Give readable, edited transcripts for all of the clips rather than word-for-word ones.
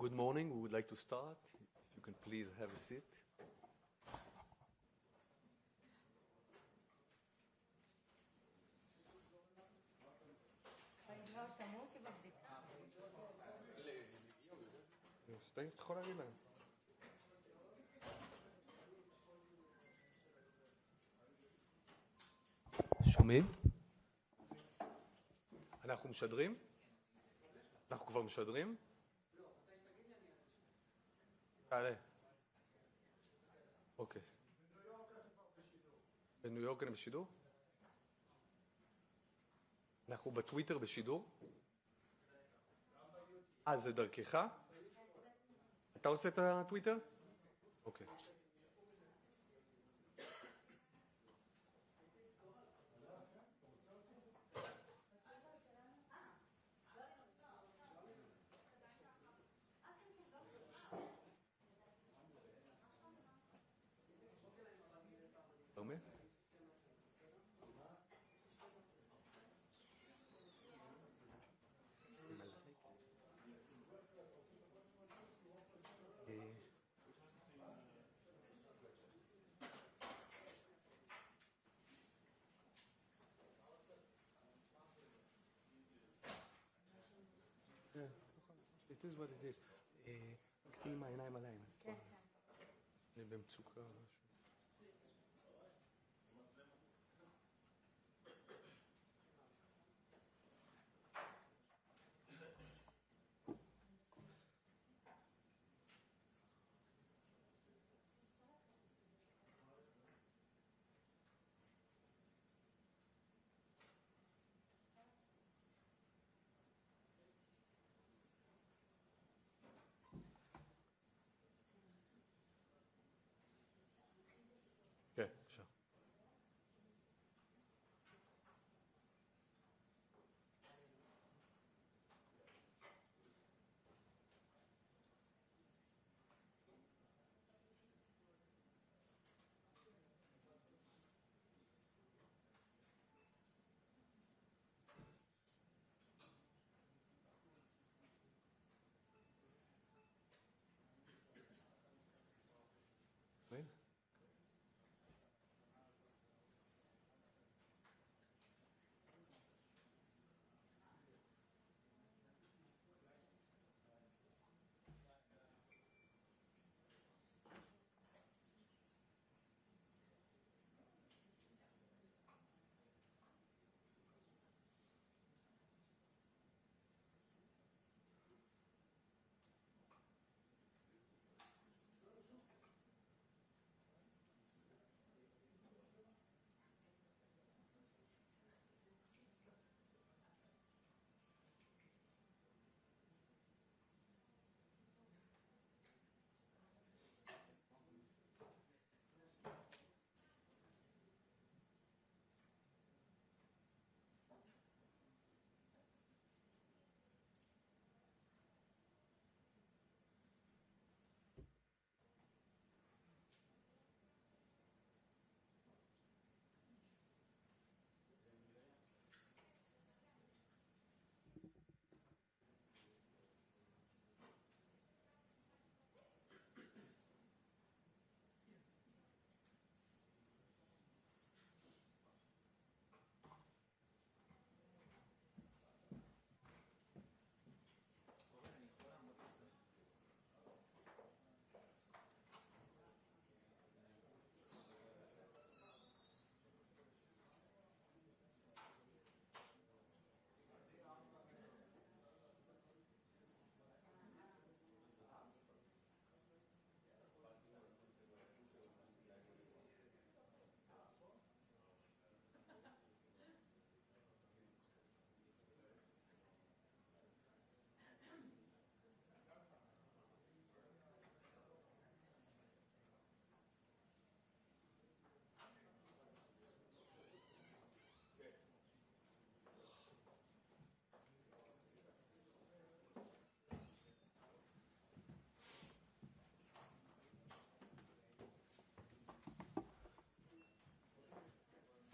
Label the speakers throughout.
Speaker 1: Good morning. We would like to start. If you can please have a seat. שומעים? אנחנו משדרים? אנחנו כבר משדרים? תעלה. אוקיי. בניו יורק אני בשידור? אנחנו בטוויטר בשידור? זה דרכך? אתה עושה את הטוויטר? אוקיי. ארמי? It is what it is. רק תהיי עם העיניים עליי. אני במצוקה או משהו. כן, אפשר. רואים?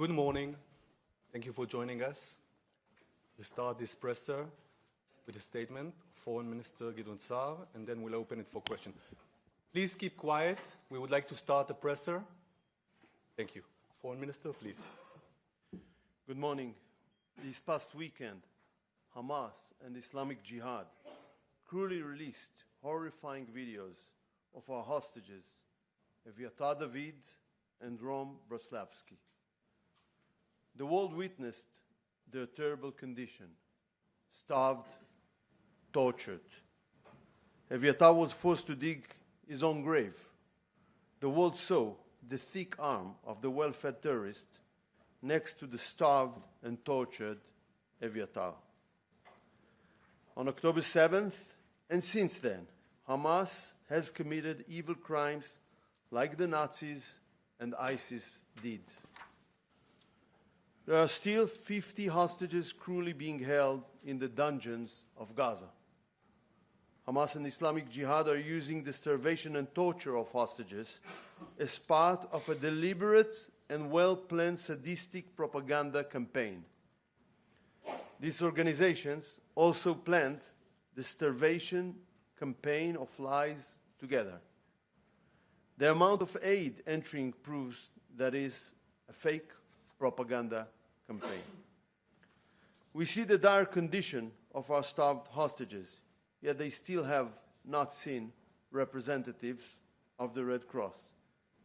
Speaker 1: Good morning. Thank you for joining us. We start this presser with a statement of Foreign Minister Gideon Saar, and then we'll open it for questions. Please keep quiet. We would like to start the presser. Thank you. Foreign Minister, please.
Speaker 2: Good morning. This past weekend, Hamas and Islamic Jihad cruelly released horrifying videos of our hostages, Eviatar David and Rom Broslavsky. The world witnessed their terrible condition, starved, tortured. Eviatar was forced to dig his own grave. The world saw the thick arm of the well-fed terrorist next to the starved and tortured Eviatar. On October 7th, and since then, Hamas has committed evil crimes like the Nazis and ISIS did. There are still 50 hostages cruelly being held in the dungeons of Gaza. Hamas and Islamic Jihad are using the starvation and torture of hostages as part of a deliberate and well-planned sadistic propaganda campaign. These organizations also planned the starvation campaign of lies together. The amount of aid entering proves that is a fake propaganda campaign. We see the dire condition of our starved hostages, yet they still have not seen representatives of the Red Cross,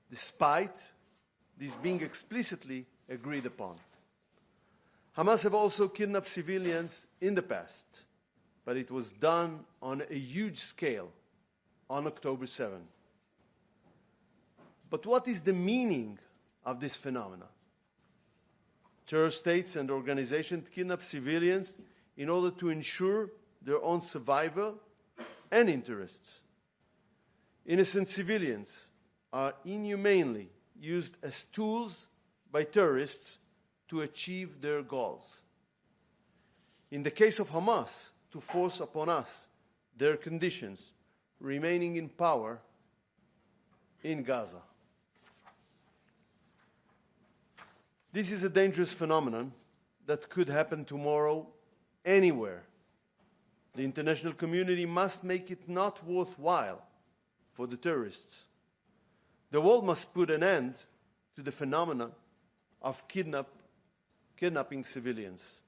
Speaker 2: despite this being explicitly agreed upon. Hamas have also kidnapped civilians in the past, but it was done on a huge scale on October 7. But what is the meaning of this phenomenon? Terror states and organizations kidnap civilians in order to ensure their own survival and interests. Innocent civilians are inhumanely used as tools by terrorists to achieve their goals. In the case of Hamas, to force upon us their conditions, remaining in power in Gaza. This is a dangerous phenomenon that could happen tomorrow anywhere. The international community must make it not worthwhile for the terrorists. The world must put an end to the phenomenon of kidnapping civilians.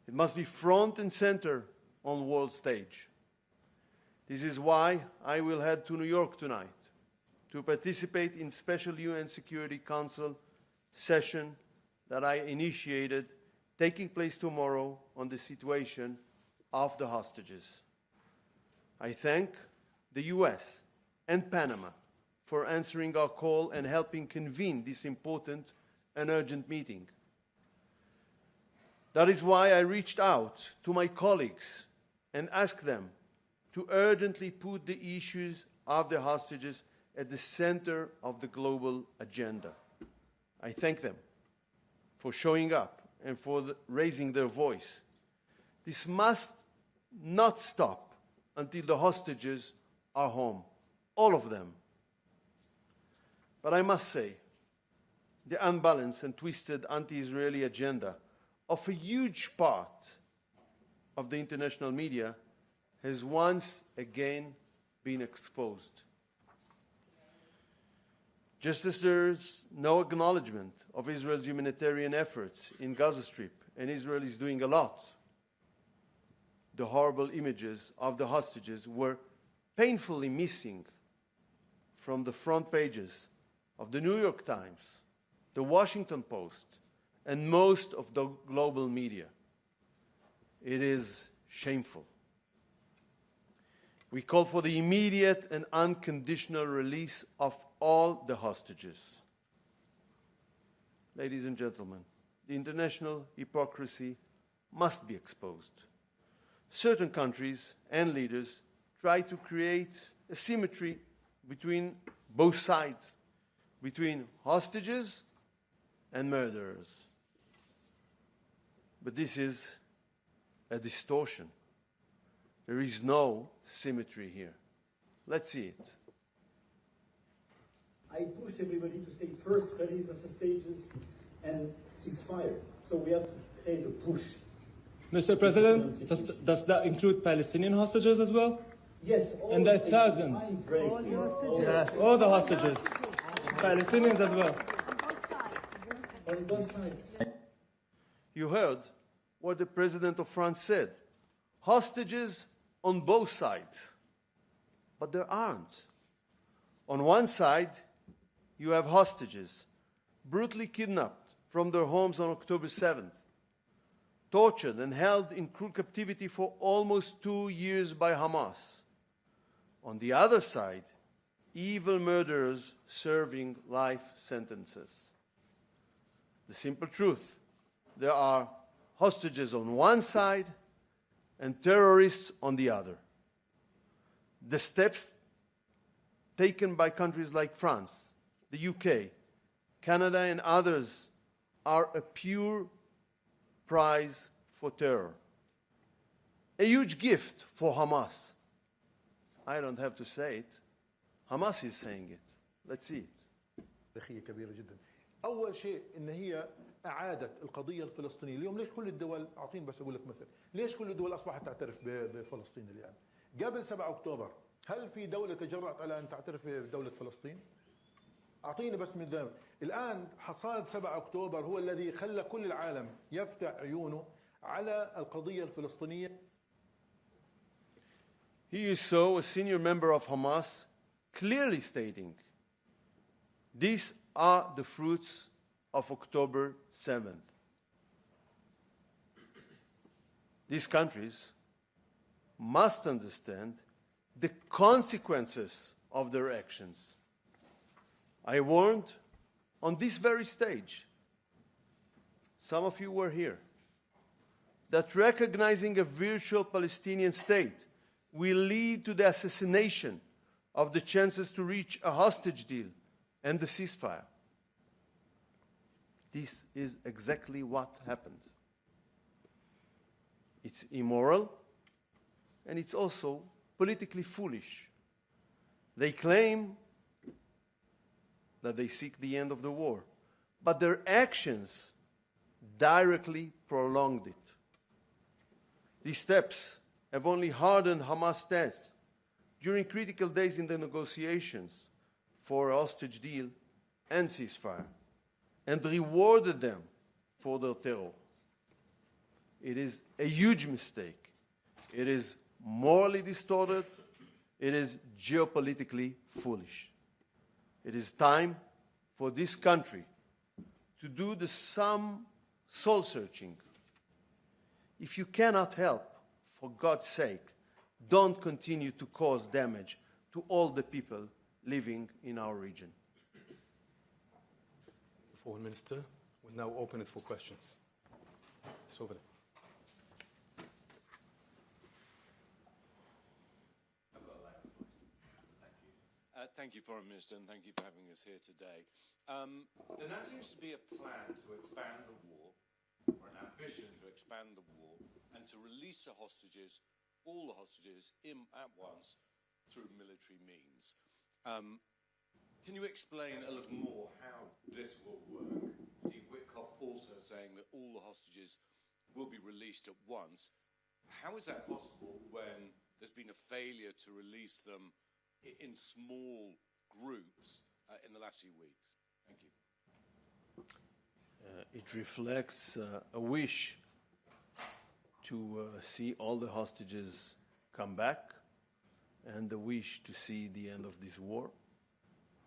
Speaker 2: It must be front and center on the world stage. This is why I will head to New York tonight to participate in special UN Security Council session that I initiated, taking place tomorrow on the situation of the hostages. I thank the US and Panama for answering our call and helping convene this important and urgent meeting. That is why I reached out to my colleagues and asked them to urgently put the issues of the hostages at the center of the global agenda. I thank them for showing up and for raising their voice. This must not stop until the hostages are home, all of them. But I must say, the unbalanced and twisted anti-Israeli agenda of a huge part of the international media has once again been exposed. Just as there's no acknowledgement of Israel's humanitarian efforts in Gaza Strip, and Israel is doing a lot, the horrible images of the hostages were painfully missing from the front pages of the New York Times, the Washington Post, and most of the global media. It is shameful. We call for the immediate and unconditional release of all the hostages. Ladies and gentlemen, the international hypocrisy must be exposed. Certain countries and leaders try to create a symmetry between both sides, between hostages and murderers. But this is a distortion. There is no symmetry here. Let's see it.
Speaker 3: I pushed everybody to say first release of hostages and ceasefire. So we have to create a push.
Speaker 4: Mr. President, does that include Palestinian hostages as well?
Speaker 3: Yes, all
Speaker 4: And there are thousands.
Speaker 3: I'm very clear.
Speaker 4: All the hostages. Palestinians as well.
Speaker 3: On both sides.
Speaker 2: You heard what the President of France said. Hostages on both sides. But there aren't. On one side, you have hostages brutally kidnapped from their homes on October 7th, tortured and held in cruel captivity for almost 2 years by Hamas. On the other side, evil murderers serving life sentences. The simple truth, there are hostages on one side and terrorists on the other. The steps taken by countries like France, the UK, Canada and others are a pure prize for terror. A huge gift for Hamas. I don't have to say it. Hamas is saying it. Let's see it.
Speaker 5: تاريخية كبيرة جدا. أول شيء إن هي أعادت القضية الفلسطينية. اليوم ليش كل الدول أعطيني بس أقول لك مثل ليش كل الدول أصبحت تعترف بفلسطين الآن؟ قبل 7 أكتوبر هل في دولة تجرأت على أن تعترف بدولة فلسطين؟ أعطيني بس من ذلك. الآن حصاد 7 أكتوبر هو الذي خلى كل العالم يفتح عيونه على القضية الفلسطينية.
Speaker 2: Here you saw a senior member of Hamas clearly stating, these are the fruits of October 7th. These countries must understand the consequences of their actions. I warned on this very stage, some of you were here, that recognizing a virtual Palestinian state will lead to the assassination of the chances to reach a hostage deal and the ceasefire. This is exactly what happened. It's immoral, and it's also politically foolish. They claim that they seek the end of the war, but their actions directly prolonged it. These steps have only hardened Hamas' stance during critical days in the negotiations for a hostage deal and ceasefire, and rewarded them for their terror. It is a huge mistake. It is morally distorted. It is geopolitically foolish. It is time for this country to do some soul-searching. If you cannot help, for God's sake, don't continue to cause damage to all the people living in our region.
Speaker 1: Foreign Minister, we'll now open it for questions. It's over there.
Speaker 6: Thank you, Foreign Minister, and thank you for having us here today. There now seems to be a plan to expand the war, or an ambition to expand the war, and to release the hostages, all the hostages, at once through military means. Can you explain a little more how this will work? Steve Witkoff also saying that all the hostages will be released at once. How is that possible when there's been a failure to release them in small groups in the last few weeks? Thank you.
Speaker 2: It reflects a wish to see all the hostages come back and the wish to see the end of this war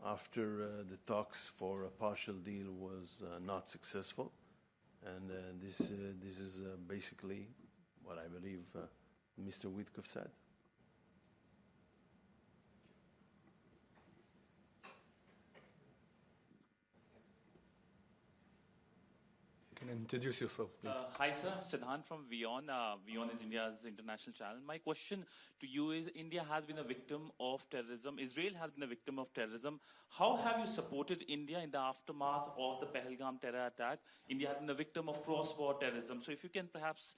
Speaker 2: after the talks for a partial deal was not successful. And this is basically what I believe Mr. Witkoff said.
Speaker 1: Introduce yourself, please.
Speaker 7: Hi, sir. Siddhant from WION. WION is India's international channel. My question to you is, India has been a victim of terrorism. Israel has been a victim of terrorism. How have you supported India in the aftermath of the Pahalgam terror attack? India has been a victim of cross-border terrorism. So if you can perhaps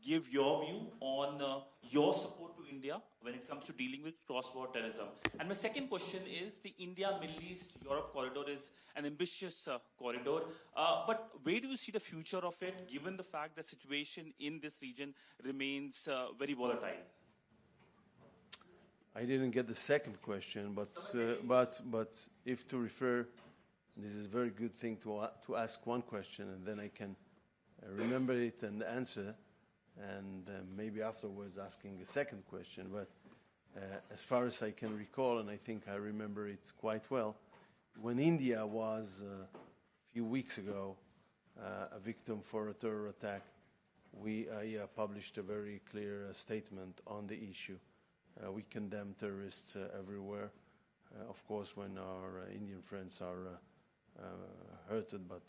Speaker 7: give your view on your support to India when it comes to dealing with cross-border terrorism? And my second question is, the India, Middle East, Europe corridor is an ambitious corridor, but where do you see the future of it, given the fact the situation in this region remains very volatile?
Speaker 2: I didn't get the second question, but if to refer, this is a very good thing to ask one question, and then I can remember it and answer, and maybe afterwards asking a second question. But as far as I can recall, and I think I remember it quite well, when India was a few weeks ago a victim for a terror attack, I published a very clear statement on the issue. We condemn terrorists everywhere. Of course, when our Indian friends are hurted, but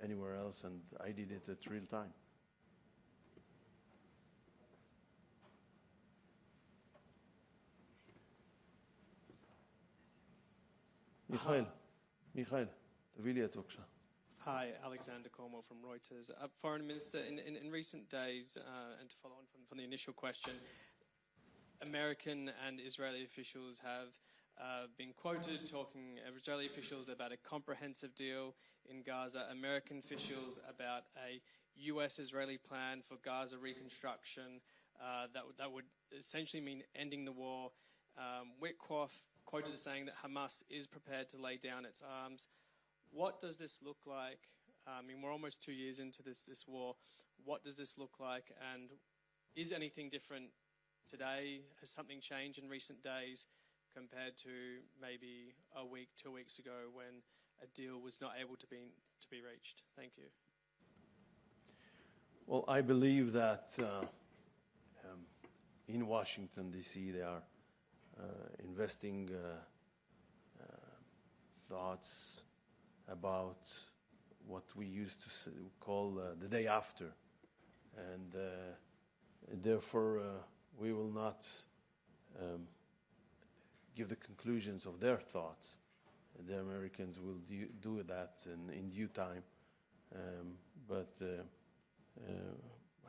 Speaker 2: anywhere else, and I did it at real time. Michael, תביא לי את בבקשה.
Speaker 8: Hi, Alexander Cornwell from Reuters. Foreign Minister, in recent days, and to follow on from the initial question, American and Israeli officials have been quoted talking, Israeli officials about a comprehensive deal in Gaza, American officials about a US-Israeli plan for Gaza reconstruction that would essentially mean ending the war. Witkoff quoted as saying that Hamas is prepared to lay down its arms. What does this look like? I mean, we're almost 2 years into this war. What does this look like? And is anything different today? Has something changed in recent days compared to maybe a week, 2 weeks ago, when a deal was not able to be reached? Thank you.
Speaker 2: Well, I believe that in Washington, D.C., they are investing thoughts about what we used to call the day after. And therefore, we will not give the conclusions of their thoughts. The Americans will do that in due time. But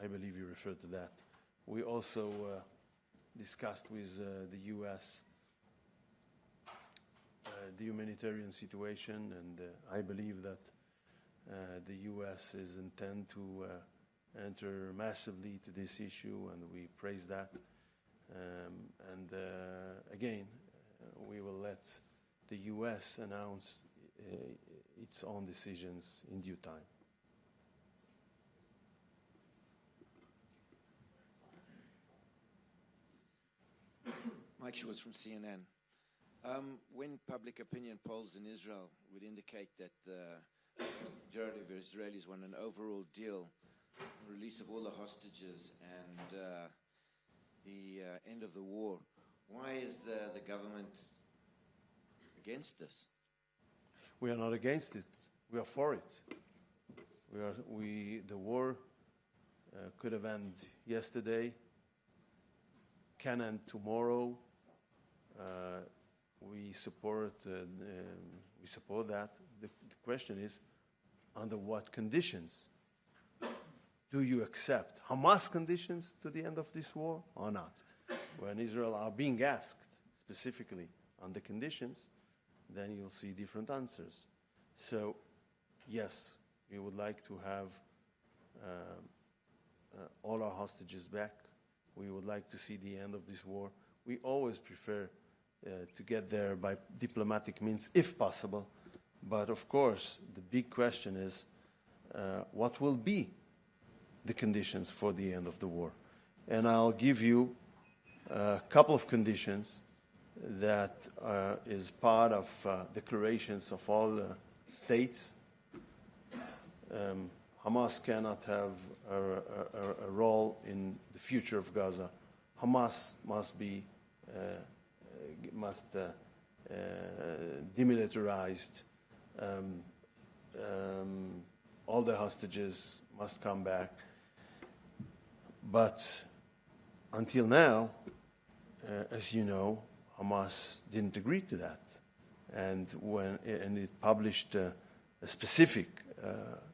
Speaker 2: I believe you referred to that. We also discussed with the U.S. The humanitarian situation, and I believe that the U.S. is intent to enter massively to this issue, and we praise that. Again, we will let the U.S. announce its own decisions in due time.
Speaker 9: Mike Schwartz from CNN. When public opinion polls in Israel would indicate that the majority of Israelis want an overall deal, release of all the hostages, and the end of the war, why is the government against this?
Speaker 2: We are not against it. We are for it. The war could have ended yesterday, can end tomorrow. We support that. The question is, under what conditions do you accept Hamas conditions to the end of this war or not? When Israel are being asked specifically on the conditions, then you'll see different answers. So, yes, we would like to have all our hostages back. We would like to see the end of this war. We always prefer to get there by diplomatic means, if possible. But of course, the big question is, what will be the conditions for the end of the war? And I'll give you a couple of conditions that is part of declarations of all states. Hamas cannot have a role in the future of Gaza. Hamas must be demilitarized. All the hostages must come back. But until now, as you know, Hamas didn't agree to that, and it published a specific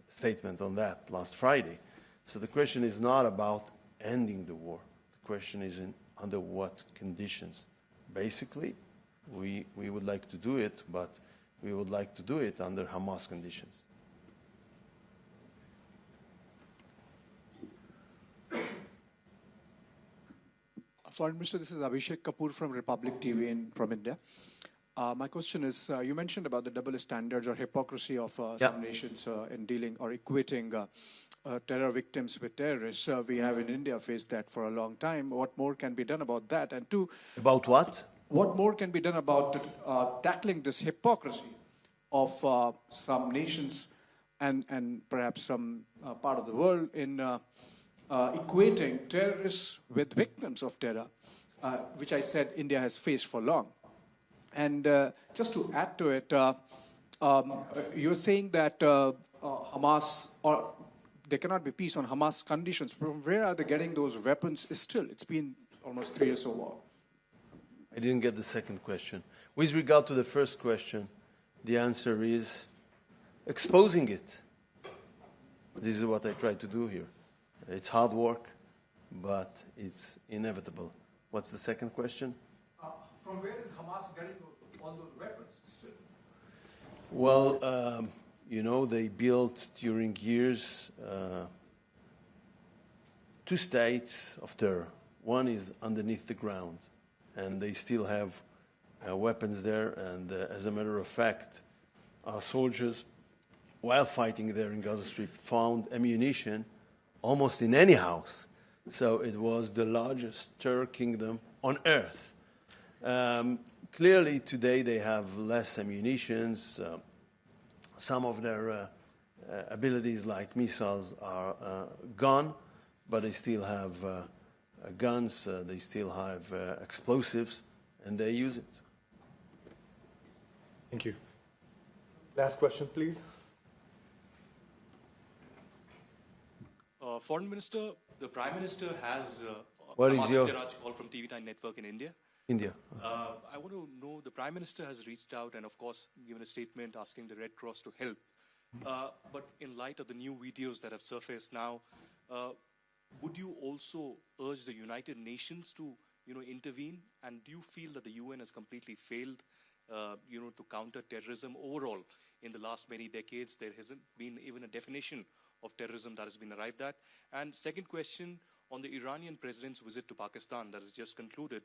Speaker 2: statement on that last Friday. So the question is not about ending the war. The question is under what conditions. Basically, we would like to do it, but we would like to do it under Hamas conditions.
Speaker 10: Foreign Minister, this is Abhishek Kapoor from Republic TV from India. My question is, you mentioned about the double standards or hypocrisy of some nations in dealing or equating terror victims with terrorists. We have in India faced that for a long time. What more can be done about that? And two,
Speaker 2: about what?
Speaker 10: What more can be done about tackling this hypocrisy of some nations and perhaps some part of the world in equating terrorists with victims of terror, which I said India has faced for long. And just to add to it, you're saying that Hamas, or there cannot be peace on Hamas conditions. From where are they getting those weapons still? It's been almost 3 years or more.
Speaker 2: I didn't get the second question. With regard to the first question, the answer is exposing it. This is what I try to do here. It's hard work, but it's inevitable. What's the second question?
Speaker 10: From where is Hamas getting all those weapons still?
Speaker 2: Well, you know, they built during years 2 states of terror. One is underneath the ground, and they still have weapons there. And as a matter of fact, our soldiers, while fighting there in Gaza Strip, found ammunition almost in any house. So it was the largest terror kingdom on earth. Clearly, today they have less ammunitions. Some of their abilities, like missiles, are gone, but they still have guns, they still have explosives, and they use it.
Speaker 1: Thank you. Last question, please.
Speaker 11: Foreign Minister, the Prime Minister has
Speaker 2: What is your
Speaker 11: call from TV9 Network in India.
Speaker 2: India?
Speaker 11: I want to know, the Prime Minister has reached out and, of course, given a statement asking the Red Cross to help. But in light of the new videos that have surfaced now, would you also urge the United Nations to, intervene? And do you feel that the UN has completely failed, to counter terrorism overall? In the last many decades, there hasn't been even a definition of terrorism that has been arrived at. And second question, on the Iranian president's visit to Pakistan that has just concluded,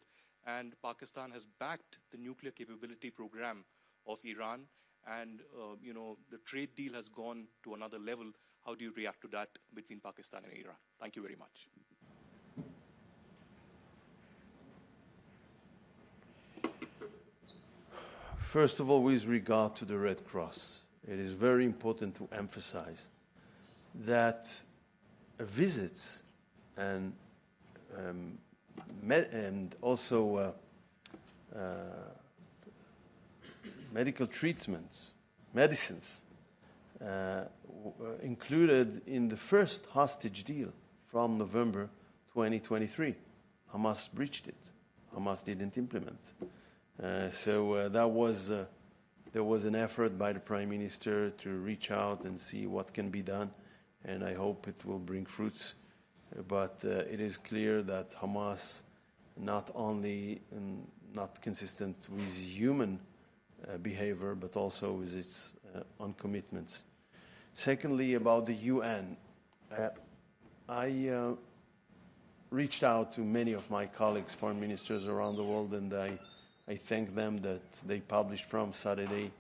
Speaker 11: and Pakistan has backed the nuclear capability program of Iran, and the trade deal has gone to another level. How do you react to that between Pakistan and Iran? Thank you very much.
Speaker 2: First of all, with regard to the Red Cross, it is very important to emphasize that visits and also medical treatments, medicines, included in the first hostage deal from November 2023. Hamas breached it. Hamas didn't implement. So there was an effort by the Prime Minister to reach out and see what can be done, and I hope it will bring fruits. But it is clear that Hamas not only not consistent with human behavior, but also with its own commitments. Secondly, about the UN, I reached out to many of my colleagues, foreign ministers around the world, and I thank them that they published from Saturday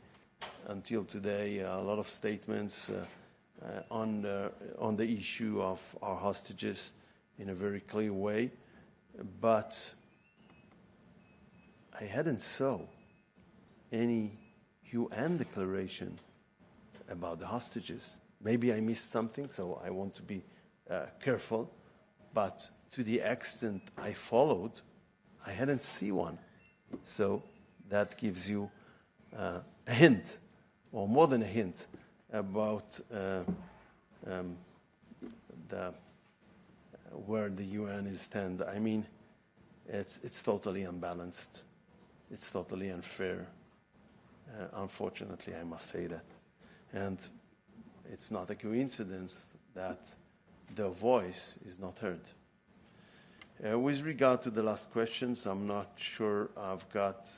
Speaker 2: until today a lot of statements on the issue of our hostages in a very clear way. But I hadn't saw any UN declaration about the hostages. Maybe I missed something, so I want to be careful. But to the extent I followed, I hadn't seen one. So that gives you a hint, or more than a hint, about where the UN is stand. I mean, it's totally unbalanced. It's totally unfair. Unfortunately, I must say that. And it's not a coincidence that their voice is not heard. With regard to the last questions, I'm not sure I've got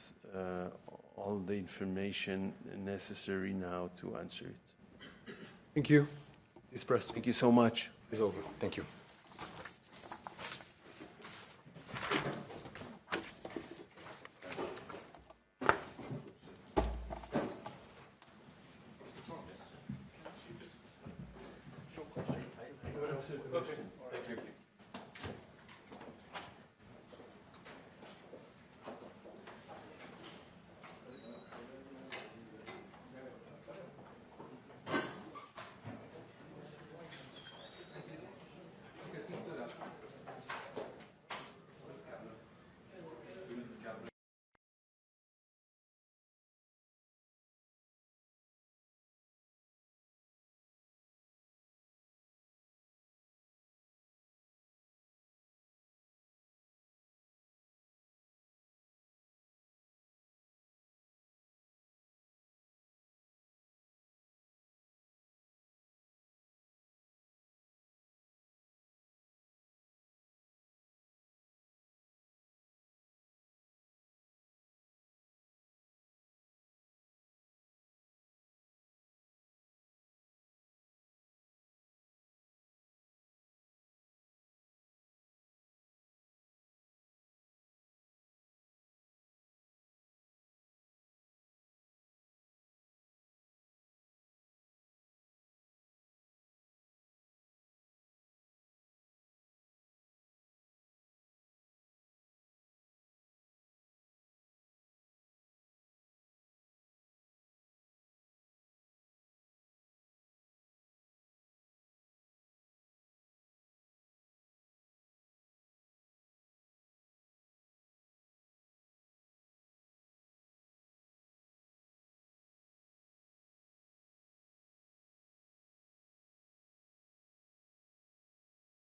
Speaker 2: all the information necessary now to answer it.
Speaker 1: Thank you. This press
Speaker 2: Thank you so much.
Speaker 1: is over. Thank you.
Speaker 2: Answer the question.